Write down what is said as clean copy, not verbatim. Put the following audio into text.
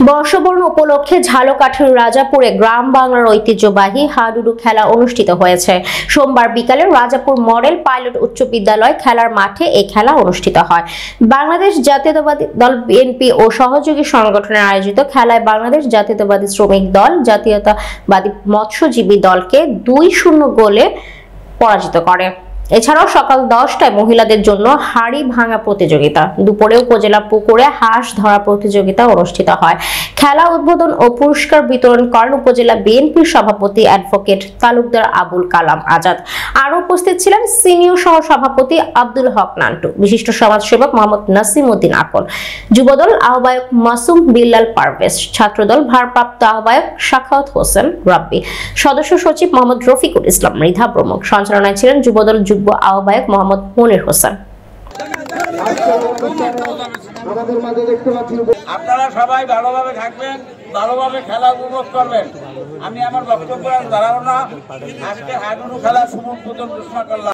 বর্ষবরণ উপলক্ষে ঝালকাঠির রাজাপুরে গ্রাম বাংলার ঐতিহ্যবাহী হাডুডু খেলা অনুষ্ঠিত হয়েছে। সোমবার বিকালে রাজাপুর মডেল পাইলট উচ্চ বিদ্যালয় খেলার মাঠে এই খেলা অনুষ্ঠিত হয়। বাংলাদেশ জাতীয়তাবাদী দল বিএনপি ও সহযোগী সংগঠনের আয়োজিত খেলায় বাংলাদেশ জাতীয়তাবাদী শ্রমিক দল জাতীয়তাবাদী মৎস্যজীবী দলকে 2-0 গোলে পরাজিত করে। এছাড়াও সকাল 10টায় মহিলাদের জন্য হাড়ি ভাঙা প্রতিযোগিতা, দুপুরে উপজেলা পুকুরে হাঁস ধরা প্রতিযোগিতা অনুষ্ঠিত হয়। খেলা উদ্বোধন ও পুরস্কার বিতরণ করেন উপজেলা বিএনপির সভাপতি অ্যাডভোকেট তালুকদার আবুল কালাম আজাদ। আরো উপস্থিত ছিলেন সিনিয়র সহ সভাপতি আব্দুল হক নান্টু, বিশিষ্ট সমাজসেবক মোহাম্মদ নাসিম উদ্দিন আকন, যুবদল আহ্বায়ক মাসুম বিল্লাল পারভেজ, ছাত্রদল ভারপ্রাপ্ত আহ্বায়ক শাখাওয়াত হোসেন রাব্বি, সদস্য সচিব মোহাম্মদ রফিকুল ইসলাম মৃধা প্রমুখ। সঞ্চালনায় ছিলেন যুবদল যুগ্ম আহ্বায়ক মোহাম্মদ মনির হোসেন। আপনারা সবাই ভালোভাবে থাকবেন, ভালোভাবে খেলা উপভোগ করবেন। আমি আমার বক্তব্য দাঁড়াবো না। আজকে হাডুডু খেলা সমুদ্র ঘোষণা করলাম।